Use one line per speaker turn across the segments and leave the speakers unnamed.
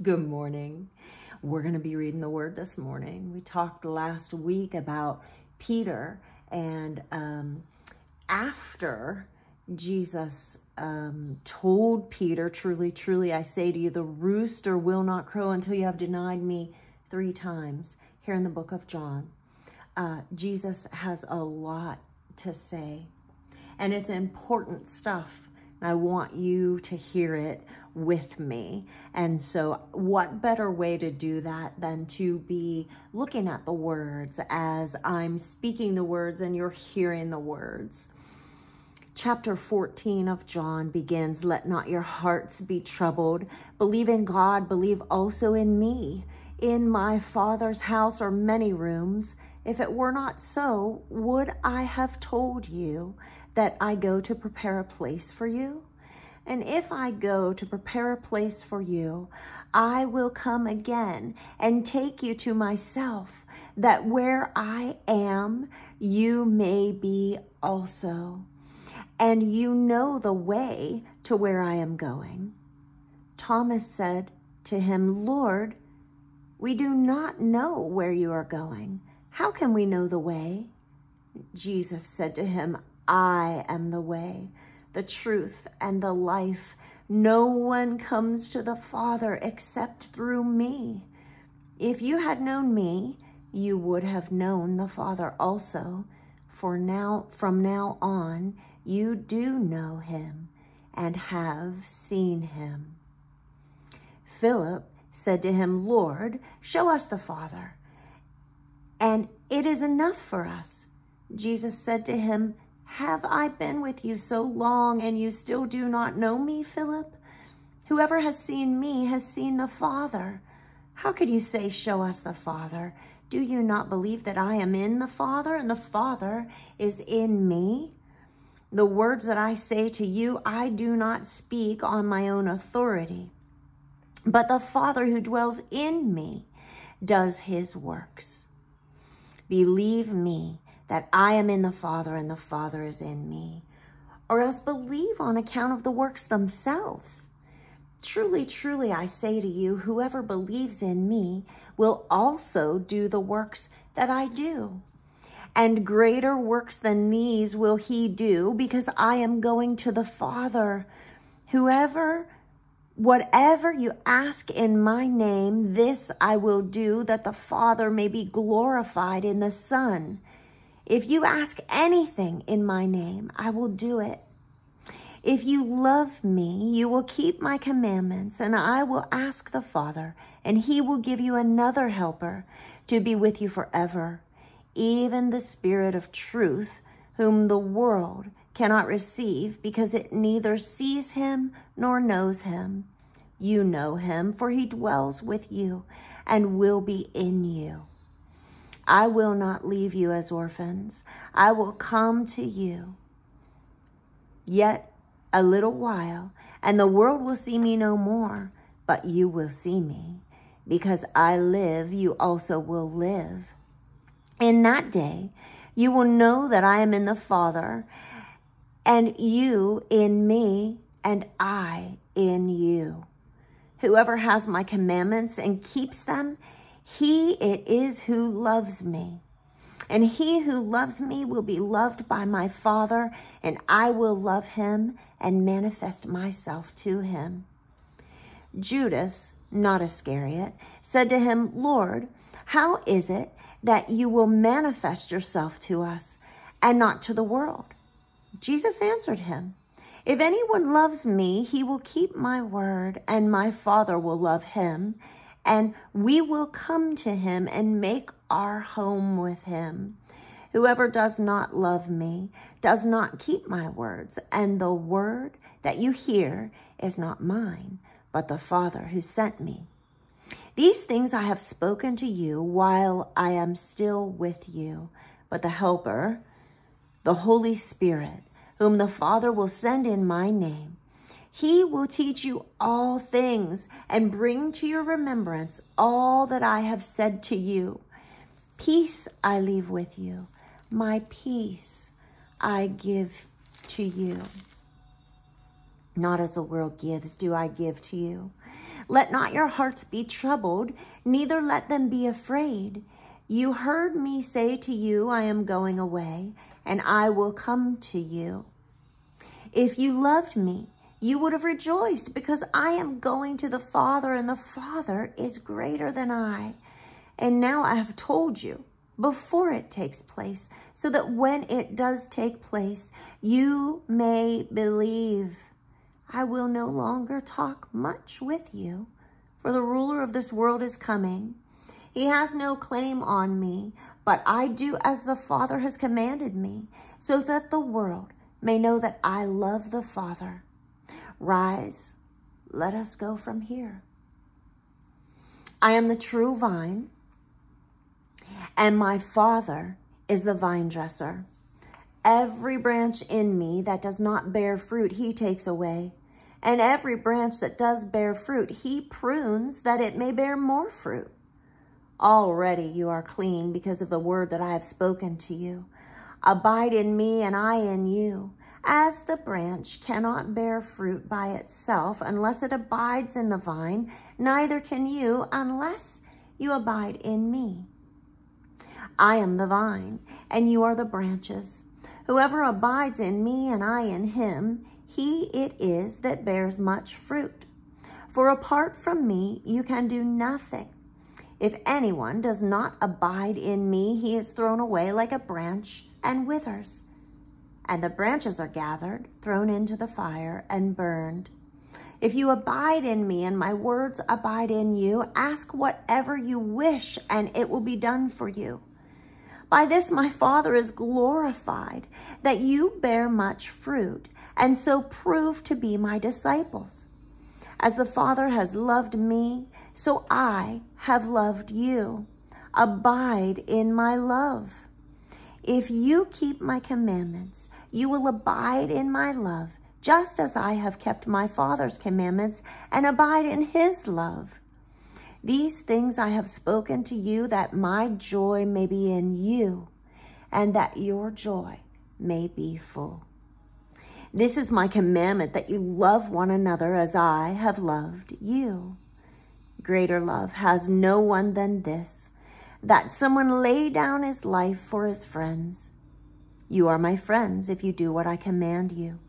Good morning. We're going to be reading the word this morning. We talked last week about Peter, and after Jesus told Peter, truly, truly, I say to you, the rooster will not crow until you have denied me 3 times, here in the book of John. Jesus has a lot to say, and it's important stuff. I want you to hear it with me. And so what better way to do that than to be looking at the words as I'm speaking the words and you're hearing the words. Chapter 14 of John begins, "Let not your hearts be troubled. Believe in God, believe also in me. In my Father's house are many rooms. If it were not so, would I have told you that I go to prepare a place for you? And if I go to prepare a place for you, I will come again and take you to myself, that where I am, you may be also. And you know the way to where I am going." Thomas said to him, "Lord, we do not know where you are going. How can we know the way?" Jesus said to him, "I am the way, the truth, and the life. No one comes to the Father except through me. If you had known me, you would have known the Father also. From now on, you do know him and have seen him." Philip said to him, "Lord, show us the Father, and it is enough for us." Jesus said to him, "Have I been with you so long, and you still do not know me, Philip? Whoever has seen me has seen the Father. How could you say, 'Show us the Father'? Do you not believe that I am in the Father, and the Father is in me? The words that I say to you, I do not speak on my own authority, but the Father who dwells in me does his works. Believe me that I am in the Father and the Father is in me, or else believe on account of the works themselves. Truly, truly, I say to you, whoever believes in me will also do the works that I do. And greater works than these will he do, because I am going to the Father. Whatever you ask in my name, this I will do, that the Father may be glorified in the Son. If you ask anything in my name, I will do it. If you love me, you will keep my commandments, and I will ask the Father, and he will give you another helper to be with you forever, even the Spirit of truth, whom the world cannot receive, because it neither sees him nor knows him. You know him, for he dwells with you and will be in you. I will not leave you as orphans. I will come to you. Yet a little while, and the world will see me no more, but you will see me. Because I live, you also will live. In that day, you will know that I am in the Father, and you in me, and I in you. Whoever has my commandments and keeps them, he it is who loves me. And he who loves me will be loved by my Father, and I will love him and manifest myself to him." Judas, not Iscariot, said to him, "Lord, how is it that you will manifest yourself to us and not to the world?" Jesus answered him, "If anyone loves me, he will keep my word, and my Father will love him, and we will come to him and make our home with him. Whoever does not love me does not keep my words, and the word that you hear is not mine, but the Father who sent me. These things I have spoken to you while I am still with you, but the Helper, the Holy Spirit, whom the Father will send in my name, he will teach you all things and bring to your remembrance all that I have said to you. Peace I leave with you. My peace I give to you. Not as the world gives, do I give to you. Let not your hearts be troubled, neither let them be afraid. You heard me say to you, I am going away, and I will come to you. If you loved me, you would have rejoiced, because I am going to the Father, and the Father is greater than I. And now I have told you before it takes place, so that when it does take place, you may believe. I will no longer talk much with you, for the ruler of this world is coming. He has no claim on me, but I do as the Father has commanded me, so that the world may know that I love the Father. Rise, let us go from here. I am the true vine, and my Father is the vine dresser. Every branch in me that does not bear fruit, he takes away. And every branch that does bear fruit, he prunes that it may bear more fruit. Already you are clean because of the word that I have spoken to you. Abide in me and I in you. As the branch cannot bear fruit by itself unless it abides in the vine, neither can you unless you abide in me. I am the vine, and you are the branches. Whoever abides in me and I in him, he it is that bears much fruit. For apart from me, you can do nothing. If anyone does not abide in me, he is thrown away like a branch and withers. And the branches are gathered, thrown into the fire, and burned. If you abide in me and my words abide in you, ask whatever you wish, and it will be done for you. By this my Father is glorified, that you bear much fruit, and so prove to be my disciples. As the Father has loved me, so I have loved you. Abide in my love. If you keep my commandments, you will abide in my love, just as I have kept my Father's commandments and abide in his love. These things I have spoken to you, that my joy may be in you, and that your joy may be full. This is my commandment, that you love one another as I have loved you. Greater love has no one than this, that someone lay down his life for his friends. You are my friends if you do what I command you.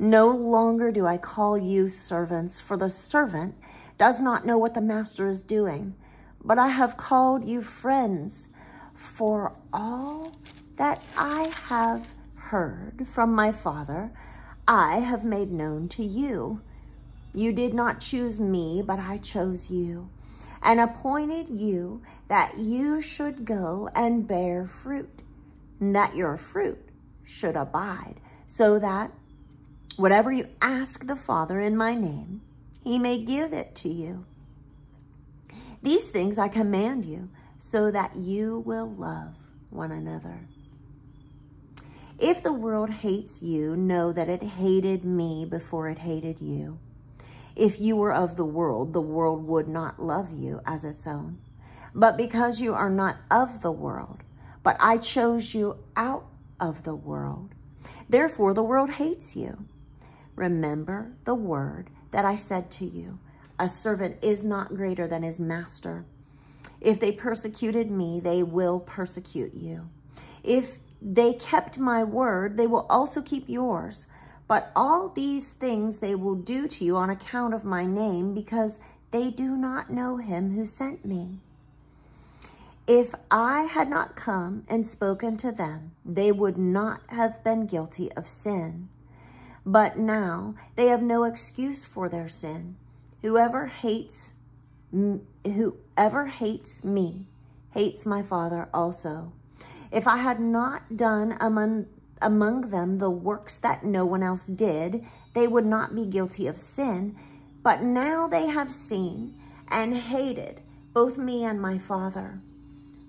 No longer do I call you servants, for the servant does not know what the master is doing, but I have called you friends, for all that I have heard from my Father, I have made known to you. You did not choose me, but I chose you, and appointed you that you should go and bear fruit, and that your fruit should abide, so that whatever you ask the Father in my name, he may give it to you. These things I command you, so that you will love one another. If the world hates you, know that it hated me before it hated you. If you were of the world would not love you as its own. But because you are not of the world, but I chose you out of the world, therefore the world hates you. Remember the word that I said to you, a servant is not greater than his master. If they persecuted me, they will persecute you. If they kept my word, they will also keep yours. But all these things they will do to you on account of my name, because they do not know him who sent me. If I had not come and spoken to them, they would not have been guilty of sin. But now they have no excuse for their sin. Whoever hates me hates my Father also. If I had not done among them the works that no one else did, they would not be guilty of sin. But now they have seen and hated both me and my Father.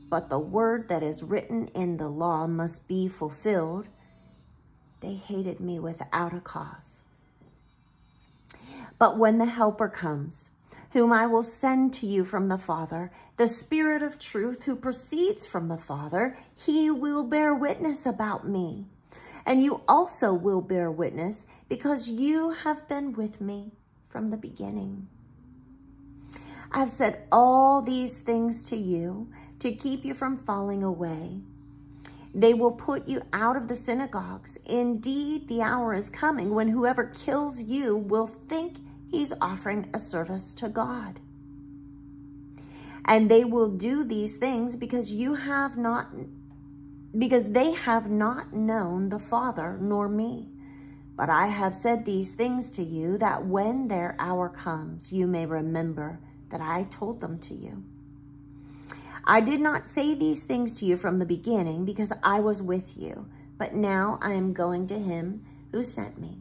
But the word that is written in the law must be fulfilled. They hated me without a cause. But when the Helper comes, whom I will send to you from the Father, the Spirit of truth who proceeds from the Father, he will bear witness about me. And you also will bear witness, because you have been with me from the beginning. I've said all these things to you to keep you from falling away. They will put you out of the synagogues. Indeed, the hour is coming when whoever kills you will think he's offering a service to God. And they will do these things because they have not known the Father nor me. But I have said these things to you that when their hour comes, you may remember that I told them to you. I did not say these things to you from the beginning because I was with you, but now I am going to him who sent me.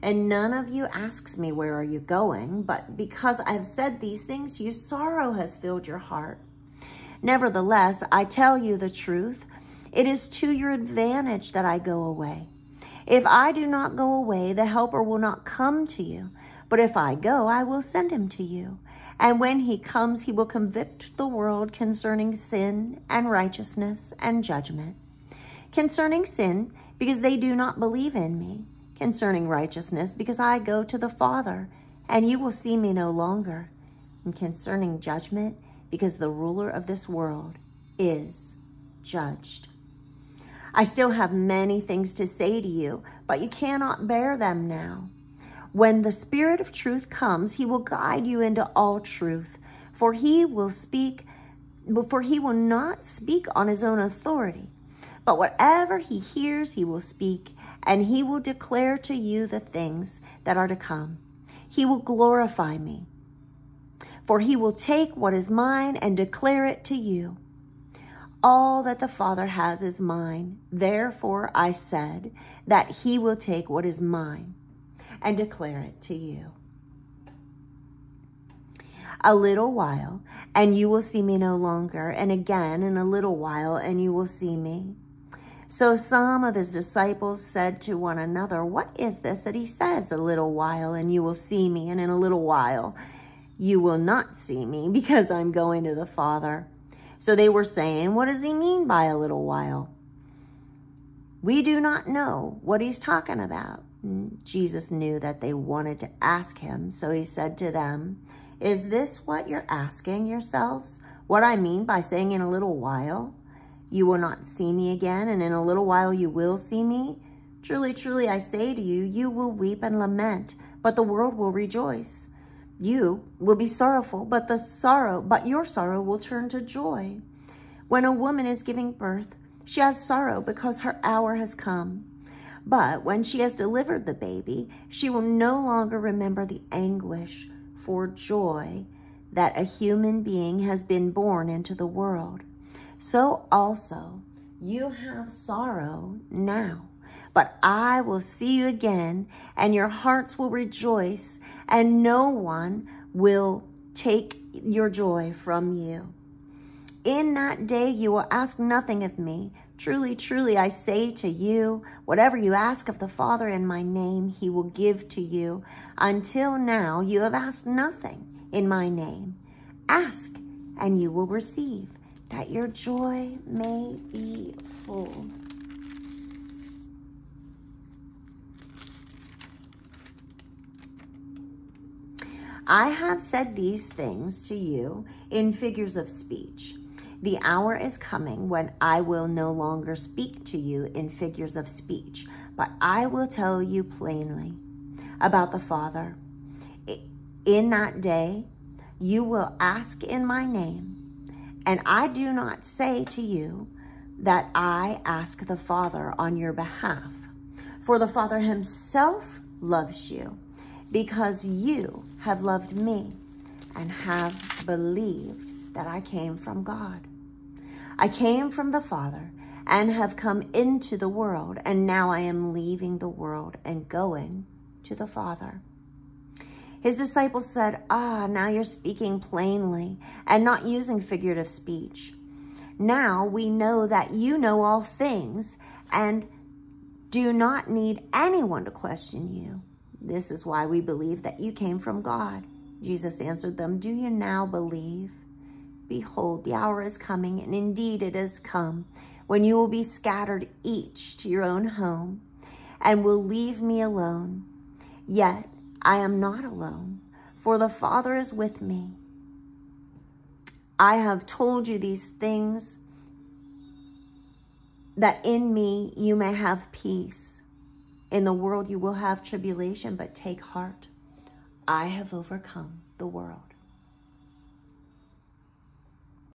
And none of you asks me, where are you going? But because I have said these things to you, sorrow has filled your heart. Nevertheless, I tell you the truth. It is to your advantage that I go away. If I do not go away, the Helper will not come to you. But if I go, I will send him to you. And when he comes, he will convict the world concerning sin and righteousness and judgment. Concerning sin, because they do not believe in me. Concerning righteousness, because I go to the Father, and you will see me no longer. And concerning judgment, because the ruler of this world is judged. I still have many things to say to you, but you cannot bear them now. When the Spirit of truth comes, he will guide you into all truth, for he will not speak on his own authority, but whatever he hears, he will speak, and he will declare to you the things that are to come. He will glorify me, for he will take what is mine and declare it to you. All that the Father has is mine. Therefore, I said that he will take what is mine and declare it to you. A little while, and you will see me no longer, and again in a little while, and you will see me. So some of his disciples said to one another, what is this that he says, a little while, and you will see me, and in a little while you will not see me, because I'm going to the Father. So they were saying, what does he mean by a little while? We do not know what he's talking about. Jesus knew that they wanted to ask him, so he said to them, is this what you're asking yourselves? What I mean by saying in a little while, you will not see me again, and in a little while you will see me? Truly, truly, I say to you, you will weep and lament, but the world will rejoice. You will be sorrowful, but your sorrow will turn to joy. When a woman is giving birth, she has sorrow because her hour has come. But when she has delivered the baby, she will no longer remember the anguish for joy that a human being has been born into the world. So also you have sorrow now, but I will see you again, and your hearts will rejoice, and no one will take your joy from you. In that day you will ask nothing of me. Truly, truly, I say to you, whatever you ask of the Father in my name, he will give to you. Until now, you have asked nothing in my name. Ask, and you will receive, that your joy may be full. I have said these things to you in figures of speech. The hour is coming when I will no longer speak to you in figures of speech, but I will tell you plainly about the Father. In that day, you will ask in my name, and I do not say to you that I ask the Father on your behalf, for the Father himself loves you, because you have loved me and have believed that I came from God. I came from the Father and have come into the world, and now I am leaving the world and going to the Father. His disciples said, now you're speaking plainly and not using figurative speech. Now we know that you know all things and do not need anyone to question you. This is why we believe that you came from God. Jesus answered them, do you now believe? Behold, the hour is coming, and indeed it has come, when you will be scattered each to your own home, and will leave me alone. Yet I am not alone, for the Father is with me. I have told you these things, that in me you may have peace. In the world you will have tribulation, but take heart. I have overcome the world.